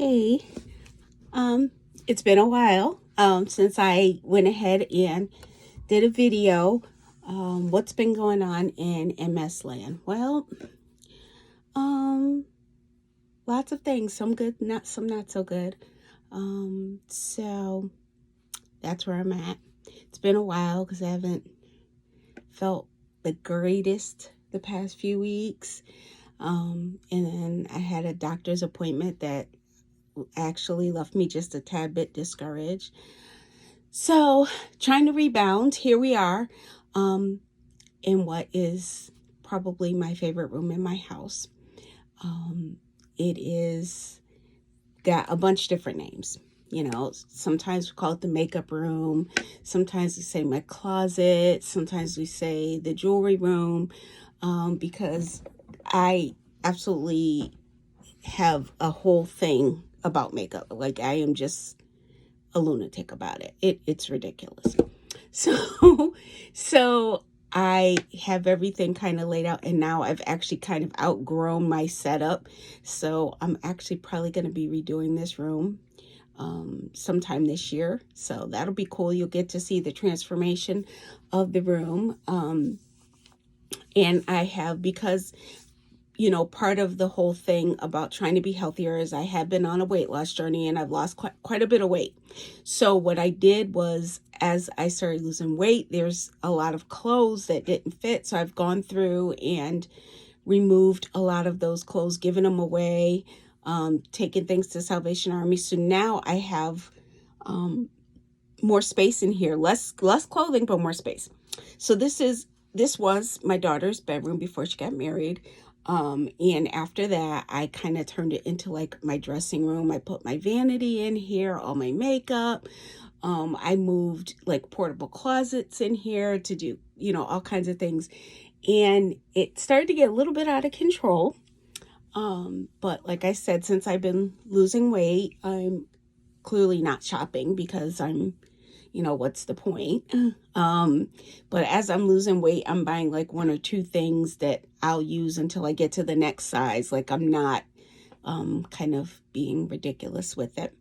Hey, um, it's been a while since I went ahead and did a video. What's been going on in MS land? Well, um, lots of things. Some good, not some not so good. So that's where I'm at. It's been a while because I haven't felt the greatest the past few weeks. And then I had a doctor's appointment that actually left me just a tad bit discouraged. So, trying to rebound, here we are, um, in what is probably my favorite room in my house. Um, it is got a bunch of different names. Sometimes we call it the makeup room. Sometimes we say my closet. Sometimes we say the jewelry room, because I absolutely have a whole thing about makeup. Like, I am just a lunatic about it. It's ridiculous. So so I have everything kind of laid out, and now I've actually kind of outgrown my setup. So I'm actually probably going to be redoing this room sometime this year. So that'll be cool. You'll get to see the transformation of the room. And I have, because part of the whole thing about trying to be healthier is I have been on a weight loss journey, and I've lost quite a bit of weight. So what I did was, as I started losing weight, there's a lot of clothes that didn't fit. So I've gone through and removed a lot of those clothes, given them away, taken things to Salvation Army. So now I have more space in here, less clothing, but more space. So this was my daughter's bedroom before she got married. And after that, I kind of turned it into like my dressing room. I put my vanity in here, all my makeup. I moved like portable closets in here to do, all kinds of things. And it started to get a little bit out of control. But like I said, since I've been losing weight, I'm clearly not shopping because what's the point? But as I'm losing weight, I'm buying like one or two things that I'll use until I get to the next size. Like, I'm not kind of being ridiculous with it.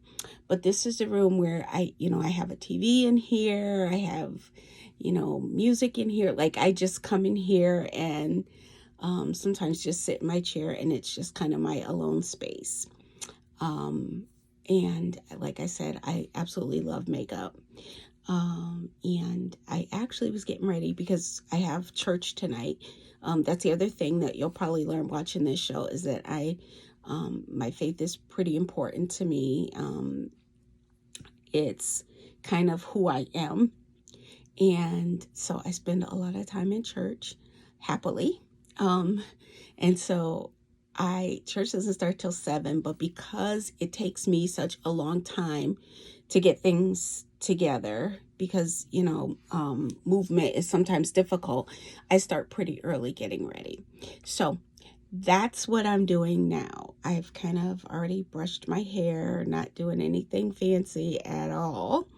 But this is the room where I have a TV in here. I have, music in here. Like, I just come in here and sometimes just sit in my chair, and it's just kind of my alone space. And like I said, I absolutely love makeup. And I actually was getting ready because I have church tonight. That's the other thing that you'll probably learn watching this show, is that my faith is pretty important to me. It's kind of who I am. And so I spend a lot of time in church, happily. And so church doesn't start till 7, but because it takes me such a long time to get things together, because, movement is sometimes difficult, I start pretty early getting ready. So that's what I'm doing now. I've kind of already brushed my hair, not doing anything fancy at all.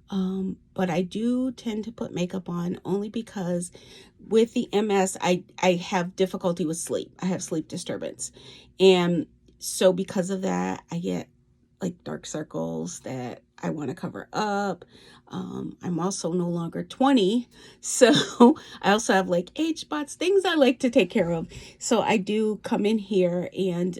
But I do tend to put makeup on only because with the MS, I have difficulty with sleep. I have sleep disturbance. And so because of that, I get like dark circles that I want to cover up. I'm also no longer 20. So I also have like age spots, things I like to take care of. So I do come in here and,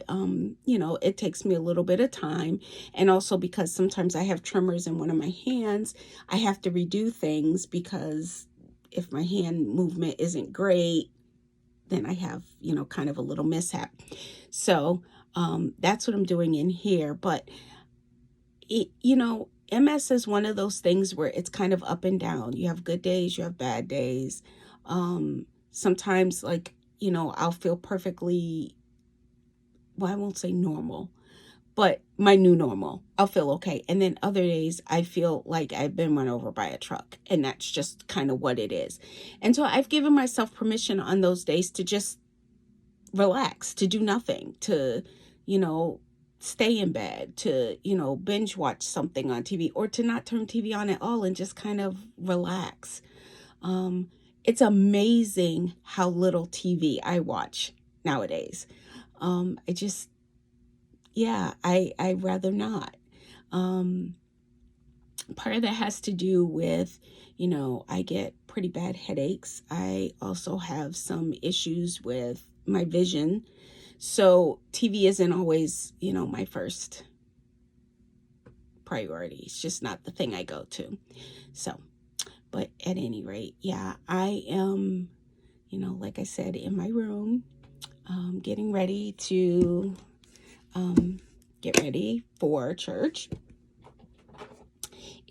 it takes me a little bit of time. And also because sometimes I have tremors in one of my hands, I have to redo things, because if my hand movement isn't great, then I have, kind of a little mishap. So that's what I'm doing in here. But MS is one of those things where it's kind of up and down. You have good days, you have bad days. Sometimes, like, I'll feel perfectly, well, I won't say normal, but my new normal. I'll feel okay. And then other days I feel like I've been run over by a truck, and that's just kind of what it is. And so I've given myself permission on those days to just relax, to do nothing, to, stay in bed, to, binge watch something on TV, or to not turn TV on at all and just kind of relax. It's amazing how little TV I watch nowadays. I just yeah, I'd rather not. Um, Part of that has to do with, I get pretty bad headaches. I also have some issues with my vision. So TV isn't always, my first priority. It's just not the thing I go to. So, but at any rate, yeah, I am, like I said, in my room, getting ready to get ready for church.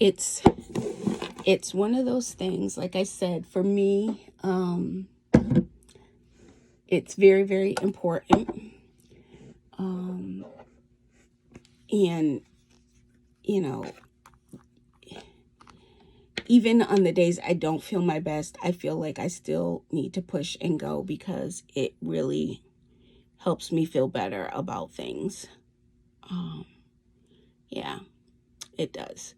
It's one of those things, like I said, for me, it's very, very important. And, you know, even on the days I don't feel my best, I feel like I still need to push and go because it really helps me feel better about things. Yeah, it does.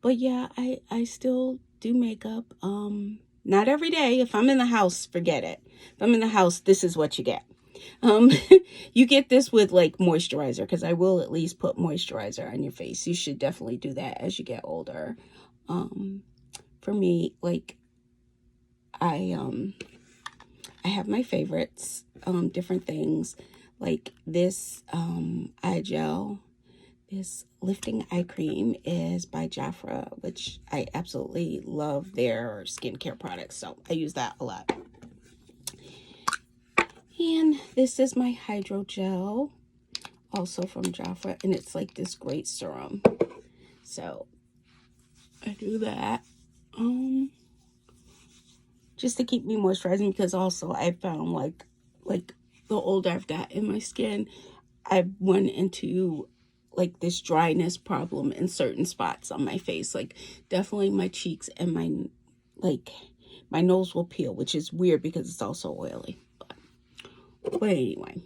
But yeah, I still do makeup. Not every day. If I'm in the house, forget it. If I'm in the house, this is what you get. Um, you get this with like moisturizer, because I will at least put moisturizer on your face. You should definitely do that as you get older. For me, like I have my favorites, different things like this eye gel. This lifting eye cream is by Jafra, which I absolutely love their skincare products, so I use that a lot. And this is my hydro gel, also from Jafra, and it's like this great serum. So I do that just to keep me moisturizing, because also I found like the older I've got in my skin, I went into like this dryness problem in certain spots on my face, like definitely my cheeks and my nose will peel, which is weird because it's also oily. But anyway,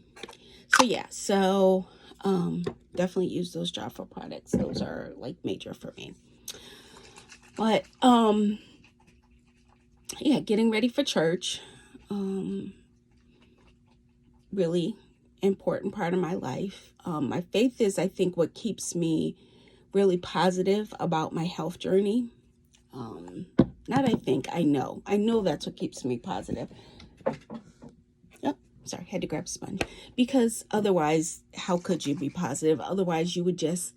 so yeah, so definitely use those Jaffa products. Those are like major for me. But yeah, getting ready for church, really important part of my life. My faith is, I think, what keeps me really positive about my health journey. Not I think, I know. I know that's what keeps me positive. Oh, sorry, had to grab a sponge. Because otherwise, how could you be positive? Otherwise, you would just,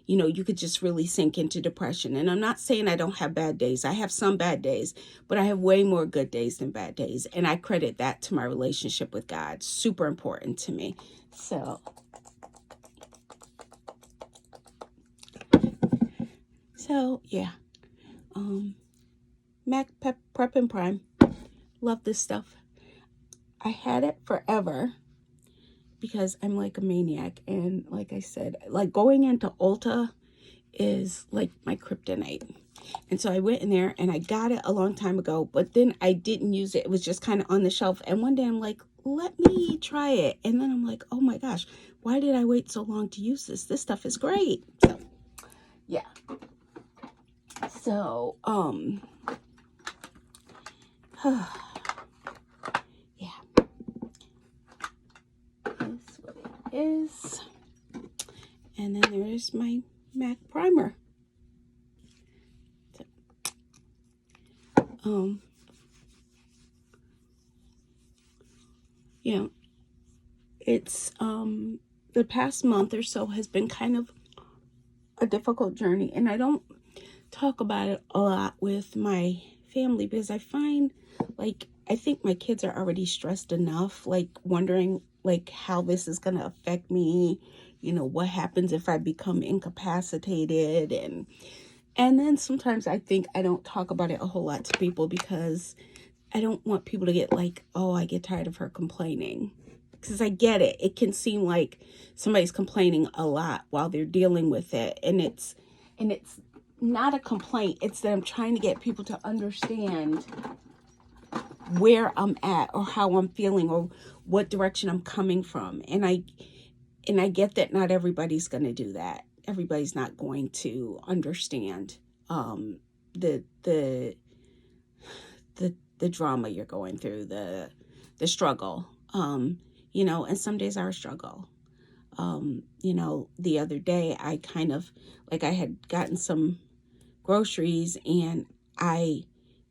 you could just really sink into depression. And I'm not saying I don't have bad days. I have some bad days, but I have way more good days than bad days. And I credit that to my relationship with God. Super important to me. So yeah. Mac Prep and Prime. Love this stuff. I had it forever because I'm like a maniac. And like I said, like going into Ulta is like my kryptonite. And so I went in there and I got it a long time ago, but then I didn't use it. It was just kind of on the shelf. And one day I'm like, let me try it. And then I'm like, oh my gosh, why did I wait so long to use this? This stuff is great. So, yeah. So, yeah. That's what it is. And then there's my MAC primer. So, it's the past month or so has been kind of a difficult journey, and I don't talk about it a lot with my family because I find I think my kids are already stressed enough, like wondering like how this is going to affect me, what happens if I become incapacitated, and then sometimes I think I don't talk about it a whole lot to people because I don't want people to get like, oh, I get tired of her complaining. Because I get it. It can seem like somebody's complaining a lot while they're dealing with it. And it's not a complaint. It's that I'm trying to get people to understand where I'm at or how I'm feeling or what direction I'm coming from. And I get that not everybody's going to do that. Everybody's not going to understand the the drama you're going through, the struggle, and some days are a struggle. You know, the other day I kind of, like, I had gotten some groceries and I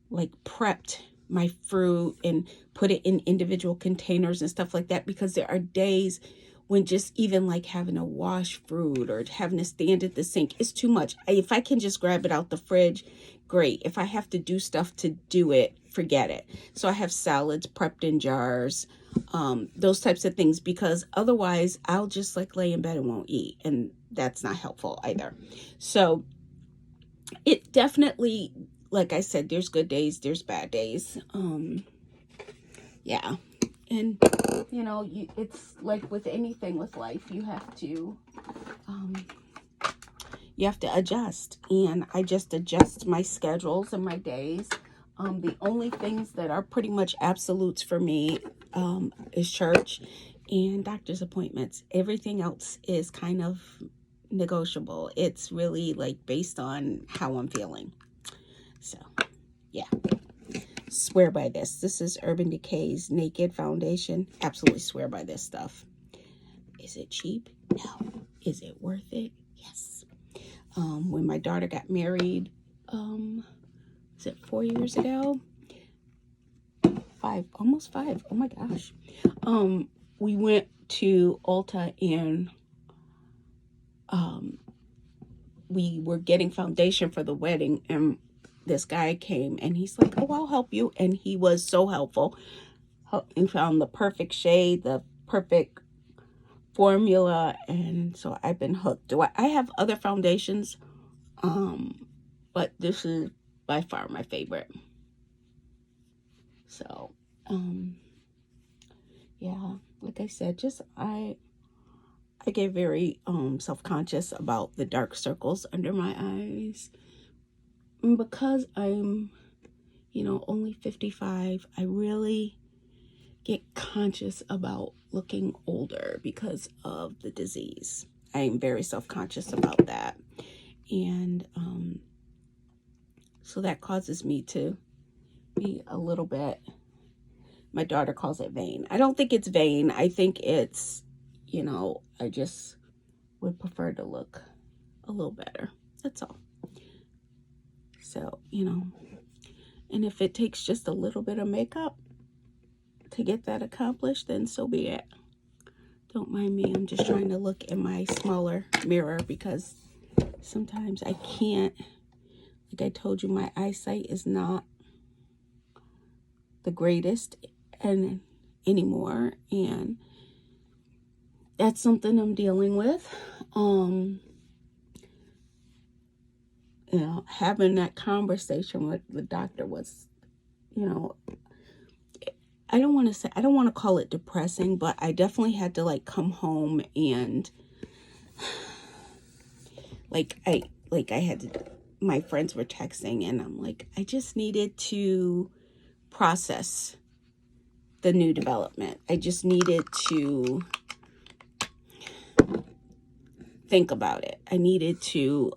like prepped my fruit and put it in individual containers and stuff like that, because there are days when just even like having to wash fruit or having to stand at the sink is too much. If I can just grab it out the fridge, great. If I have to do stuff to do it, forget it. So I have salads prepped in jars, those types of things, because otherwise I'll just like lay in bed and won't eat, and that's not helpful either. So it definitely, like I said, there's good days, there's bad days. Yeah. And you know, it's like with anything with life, you have to adjust, and I just adjust my schedules and my days. The only things that are pretty much absolutes for me is church and doctor's appointments. Everything else is kind of negotiable. It's really like based on how I'm feeling. So, yeah. Swear by this. This is Urban Decay's Naked Foundation. Absolutely swear by this stuff. Is it cheap? No. Is it worth it? Yes. When my daughter got married, was it 4 years ago? Almost five. Oh my gosh. We went to Ulta and we were getting foundation for the wedding, and this guy came and he's like, "Oh, I'll help you." And he was so helpful. He found the perfect shade, the perfect formula, and so I've been hooked. I have other foundations, but this is by far my favorite. So, yeah, like I said, just I get very self-conscious about the dark circles under my eyes. And because I'm, you know, only 55, I really get conscious about looking older because of the disease. I am very self-conscious about that. And so that causes me to be a little bit, my daughter calls it vain. I don't think it's vain. I think it's, you know, I just would prefer to look a little better. That's all. So, you know, and if it takes just a little bit of makeup to get that accomplished, then so be it. Don't mind me. I'm just trying to look in my smaller mirror because sometimes I can't, like I told you, my eyesight is not the greatest anymore, and that's something I'm dealing with. You know, having that conversation with the doctor was, you know, I don't want to call it depressing, but I definitely had to like come home and I had to, my friends were texting and I'm like, I just needed to process the new development. I just needed to think about it. I needed to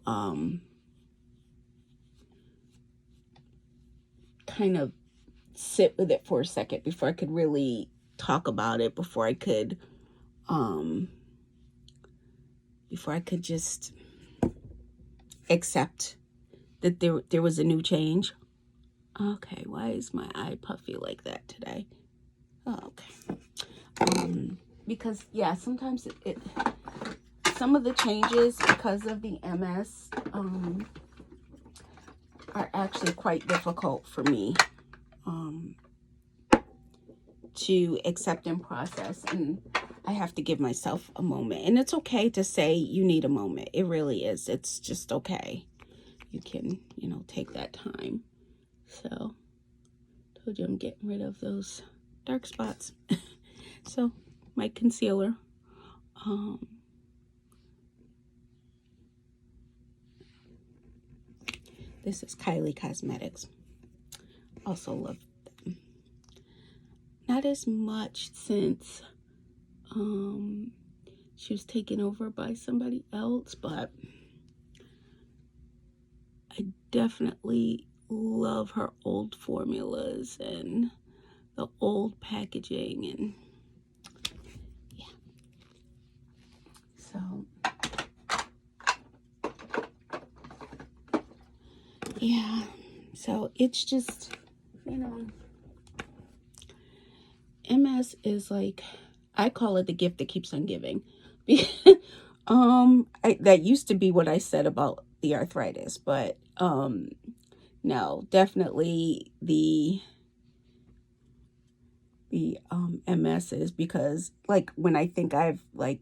kind of sit with it for a second before I could really talk about it, before I could just accept that there was a new change. Okay, why is my eye puffy like that today? Oh, okay. Because yeah, sometimes some of the changes because of the MS are actually quite difficult for me to accept and process, and I have to give myself a moment. And it's okay to say you need a moment. It really is. It's just okay. You can, you know, take that time. So, told you I'm getting rid of those dark spots. So, my concealer. This is Kylie Cosmetics. Also love them. Not as much since she was taken over by somebody else, but I definitely love her old formulas and the old packaging, and yeah. So, yeah. So it's just, you know, MS is like, I call it the gift that keeps on giving. That used to be what I said about the arthritis, but no, definitely the MS is, because like when I think I've like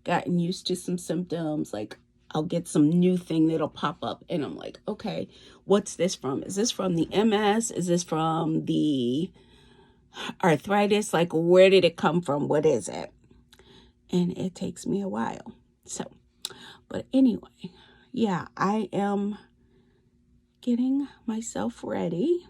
gotten used to some symptoms, like I'll get some new thing that'll pop up and I'm like, okay, what's this from? Is this from the MS? Is this from the arthritis? Like, where did it come from? What is it? And it takes me a while. So, but anyway, yeah, I am getting myself ready.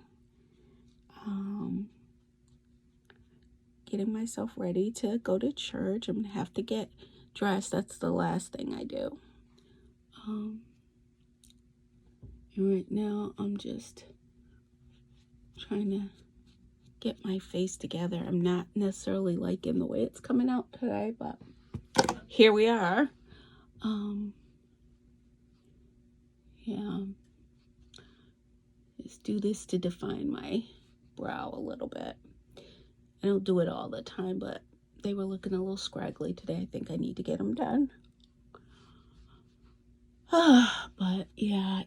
Getting myself ready to go to church. I'm gonna have to get dressed. That's the last thing I do. And right now I'm just trying to get my face together. I'm not necessarily liking the way it's coming out today, but here we are. Yeah, let's do this to define my brow a little bit. I don't do it all the time, but they were looking a little scraggly today. I think I need to get them done. But yeah,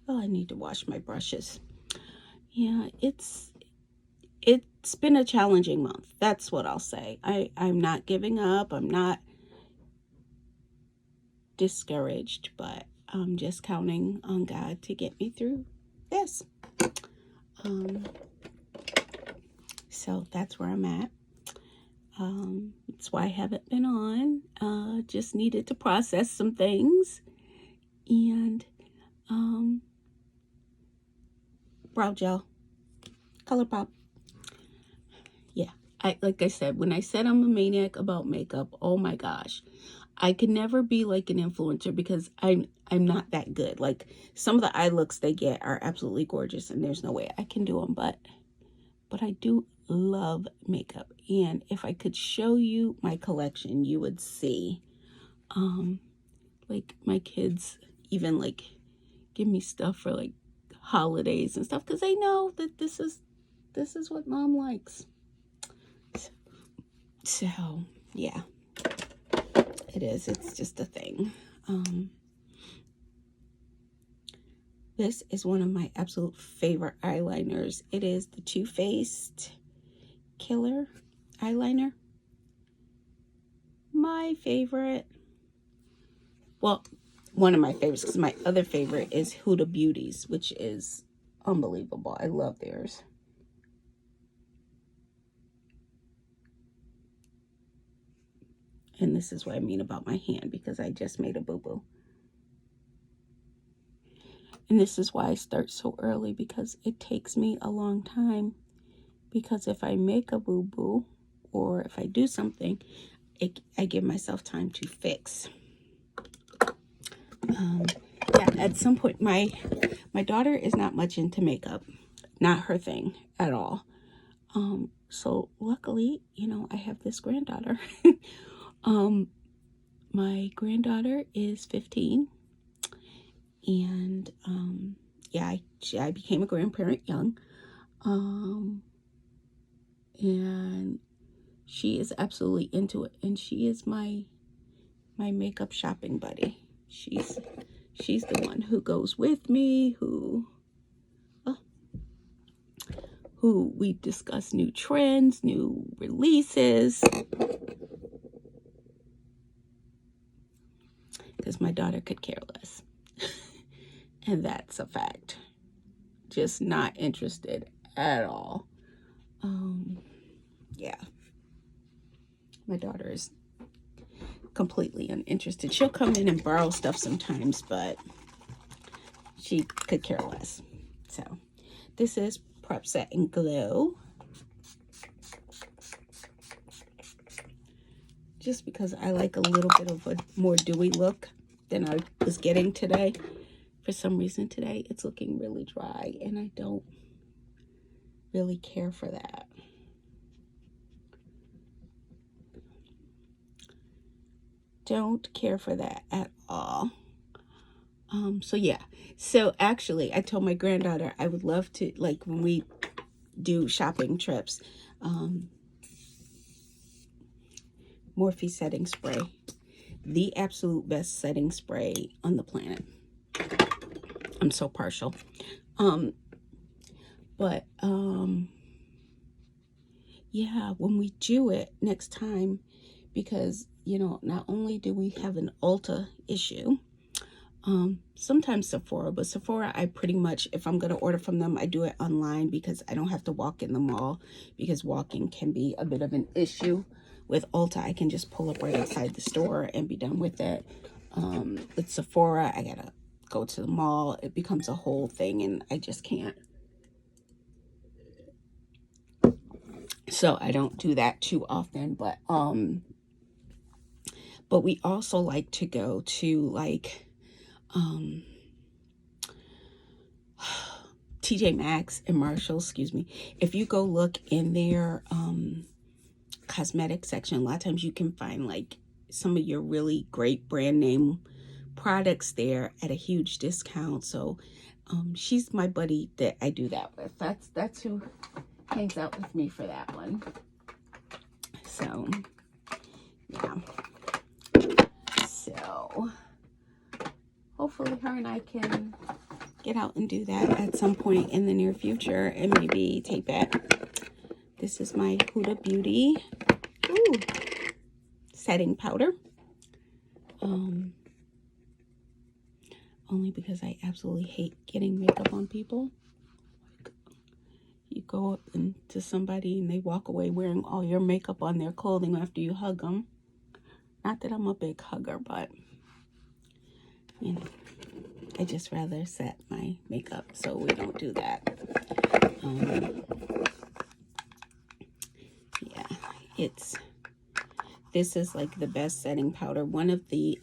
I need to wash my brushes. Yeah, it's been a challenging month. That's what I'll say. I'm not giving up. I'm not discouraged, but I'm just counting on God to get me through this. So that's where I'm at. That's why I haven't been on. Just needed to process some things. And brow gel, ColourPop. Yeah, like I said, when I said I'm a maniac about makeup, oh my gosh, I can never be like an influencer because I'm not that good. Like some of the eye looks they get are absolutely gorgeous, and there's no way I can do them. But I do love makeup, and if I could show you my collection, you would see. Like my kids even like give me stuff for like holidays and stuff because they know that this is what mom likes. So yeah, it is. It's just a thing. This is one of my absolute favorite eyeliners. It is the Too Faced Killer eyeliner. My favorite. Well, one of my favorites, because my other favorite is Huda Beauty's, which is unbelievable. I love theirs. And this is what I mean about my hand, because I just made a boo-boo. And this is why I start so early, because it takes me a long time. Because if I make a boo-boo, or if I do something, I give myself time to fix. Yeah, at some point, my daughter is not much into makeup. Not her thing at all. So luckily, you know, I have this granddaughter. My granddaughter is 15. And, yeah, I became a grandparent young. And she is absolutely into it. And she is my makeup shopping buddy. She's the one who goes with me, who we discuss new trends, new releases. Because my daughter could care less. And that's a fact. Just not interested at all. Yeah. My daughter is completely uninterested. She'll come in and borrow stuff sometimes, but she could care less. So this is Prep Set and Glow. Just because I like a little bit of a more dewy look than I was getting today. For some reason today it's looking really dry, and I don't really care for that. don't care for that at all. So yeah. So actually, I told my granddaughter I would love to, like, when we do shopping trips, Morphe setting spray. The absolute best setting spray on the planet. I'm so partial. But yeah, when we do it next time, because, you know, not only do we have an Ulta issue, sometimes Sephora, but Sephora, I pretty much, if I'm going to order from them, I do it online because I don't have to walk in the mall, because walking can be a bit of an issue. With Ulta, I can just pull up right outside the store and be done with it. With Sephora, I gotta go to the mall. It becomes a whole thing and I just can't. So I don't do that too often, but we also like to go to, like, TJ Maxx and Marshalls, excuse me. If you go look in their cosmetic section, a lot of times you can find, like, some of your really great brand name products there at a huge discount. So she's my buddy that I do that with. That's who hangs out with me for that one. So yeah. So hopefully her and I can get out and do that at some point in the near future and maybe take back. This is my Huda Beauty setting powder. Only because I absolutely hate getting makeup on people. Like, you go up to somebody and they walk away wearing all your makeup on their clothing after you hug them. Not that I'm a big hugger, but, you know, I just rather set my makeup so we don't do that. Yeah, this is like the best setting powder. One of the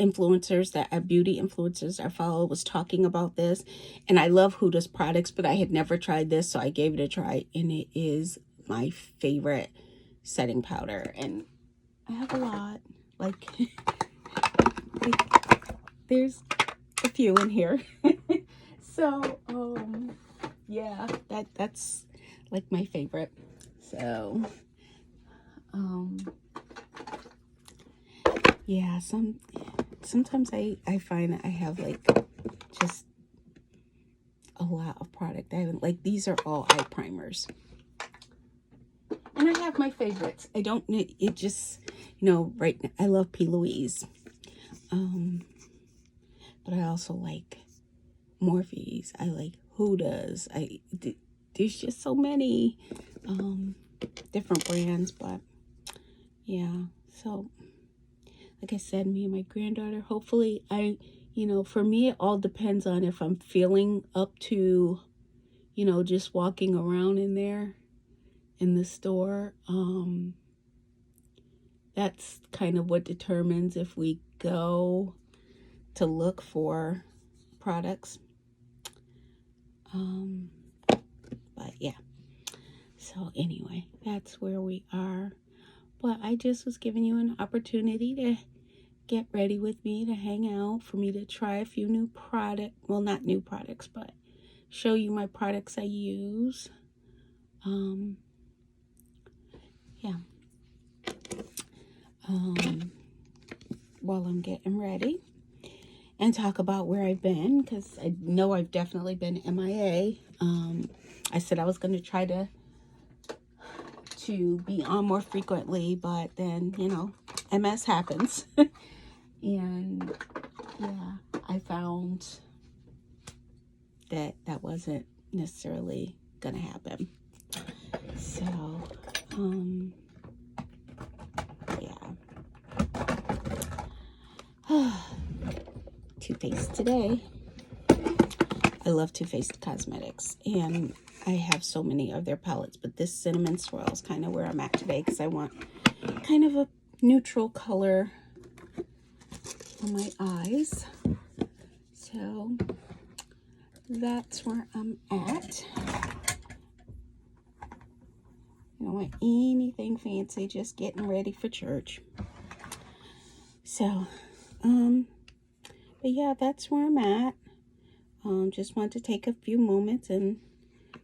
influencers, beauty influencers I follow, was talking about this, and I love Huda's products, but I had never tried this, so I gave it a try, and it is my favorite setting powder. And I have a lot, like there's a few in here. So yeah, that's like my favorite. So yeah, sometimes I find that I have, like, just a lot of product. I haven't, like, these are all eye primers. And I have my favorites. I don't, it just, you know, right now, I love P. Louise. But I also like Morphe's. I like Huda's. There's just so many different brands, but yeah. So, like I said, me and my granddaughter, hopefully you know, for me, it all depends on if I'm feeling up to, you know, just walking around in there in the store. That's kind of what determines if we go to look for products. But yeah. So anyway, that's where we are. But I just was giving you an opportunity to get ready with me, to hang out, for me to try a few new products. Well, not new products, but show you my products I use. Yeah. While I'm getting ready, and talk about where I've been, because I know I've definitely been MIA. I said I was going to try to be on more frequently, but then, you know, MS happens. And yeah, I found that wasn't necessarily gonna happen. So yeah. Too Faced today. I love Too Faced Cosmetics, and I have so many of their palettes, but this Cinnamon Swirl is kind of where I'm at today, because I want kind of a neutral color for my eyes. So that's where I'm at. I don't want anything fancy, just getting ready for church. So, but yeah, that's where I'm at. Just want to take a few moments and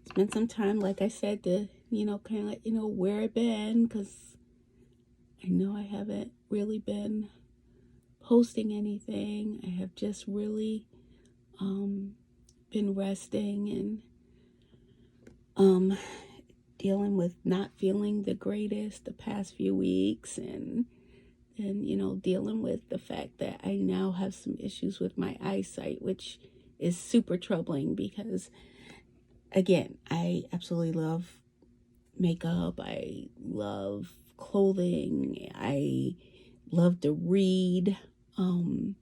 spend some time, like I said, to, kind of let you know where I've been, because I know I haven't really been posting anything. I have just really been resting and dealing with not feeling the greatest the past few weeks, and dealing with the fact that I now have some issues with my eyesight, which is super troubling because, again, I absolutely love makeup. I love clothing. I love to read. And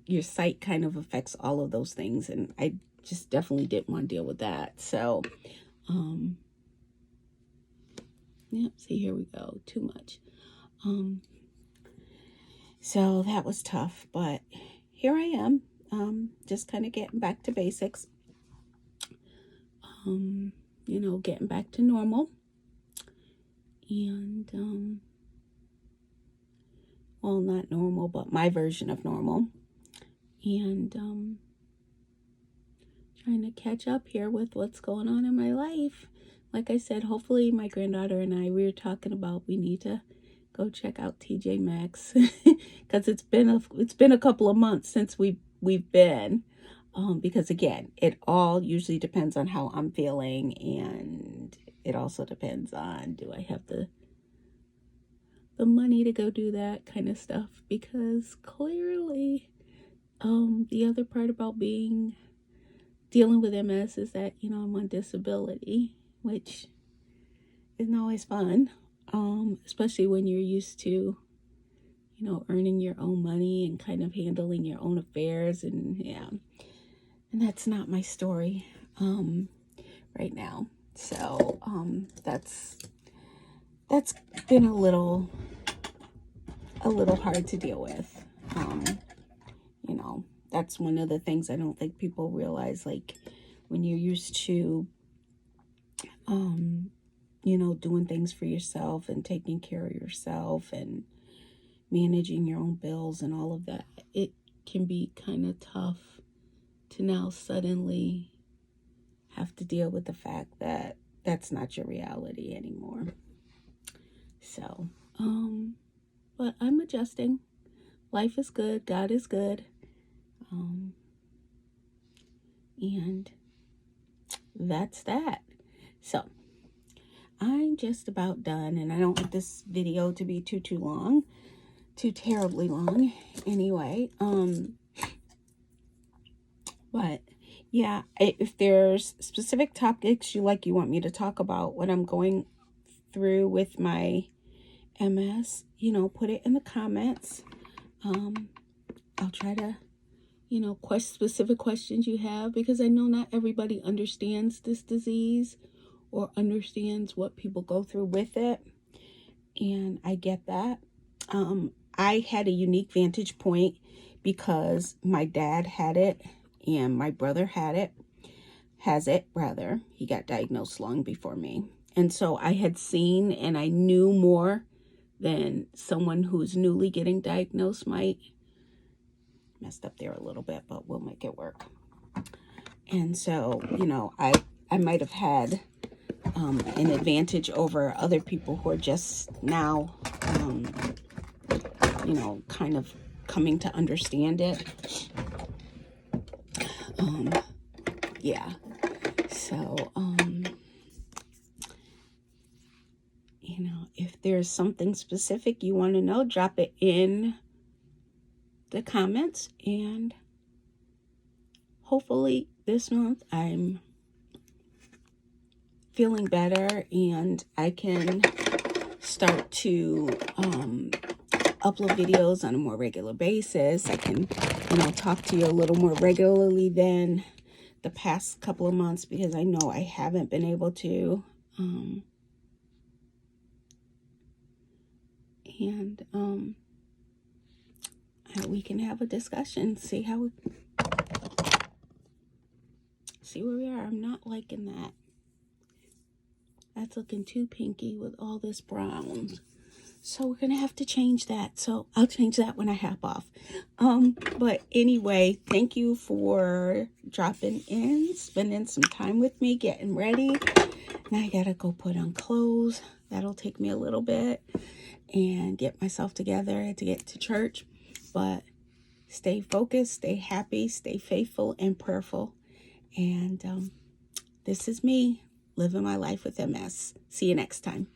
your sight kind of affects all of those things. And I just definitely didn't want to deal with that. So, see, here we go. Too much. So that was tough, but here I am, just kind of getting back to basics, getting back to normal, and, well, not normal, but my version of normal, and, trying to catch up here with what's going on in my life. Like I said, hopefully my granddaughter and I, we were talking about we need to go check out TJ Maxx because it's been a couple of months since we've been, because again, it all usually depends on how I'm feeling, and it also depends on, do I have the money to go do that kind of stuff, because clearly the other part about dealing with MS is that I'm on disability, which isn't always fun, especially when you're used to earning your own money and kind of handling your own affairs, and that's not my story right now. So that's been a little hard to deal with. That's one of the things I don't think people realize, like when you're used to doing things for yourself and taking care of yourself and managing your own bills and all of that, it can be kind of tough to now suddenly have to deal with the fact that that's not your reality anymore. So, but I'm adjusting. Life is good. God is good. And that's that. So, I'm just about done, and I don't want this video to be too long, too terribly long anyway. But yeah, if there's specific topics you want me to talk about what I'm going through with my MS, put it in the comments. I'll try to, specific questions you have, because I know not everybody understands this disease or understands what people go through with it. And I get that. I had a unique vantage point because my dad had it and my brother has it rather. He got diagnosed long before me. And so I had seen and I knew more than someone who's newly getting diagnosed might. Messed up there a little bit, but we'll make it work. And so, I might have had an advantage over other people who are just now, kind of coming to understand it. Yeah. So, if there's something specific you want to know, drop it in the comments, and hopefully this month I'm feeling better and I can start to upload videos on a more regular basis. I can, talk to you a little more regularly than the past couple of months, because I know I haven't been able to. And we can have a discussion, see where we are. I'm not liking that. That's looking too pinky with all this brown. So we're going to have to change that. So I'll change that when I hop off. But anyway, thank you for dropping in, spending some time with me, getting ready. Now I got to go put on clothes. That'll take me a little bit and get myself together to get to church. But stay focused, stay happy, stay faithful and prayerful. And this is me living my life with MS. See you next time.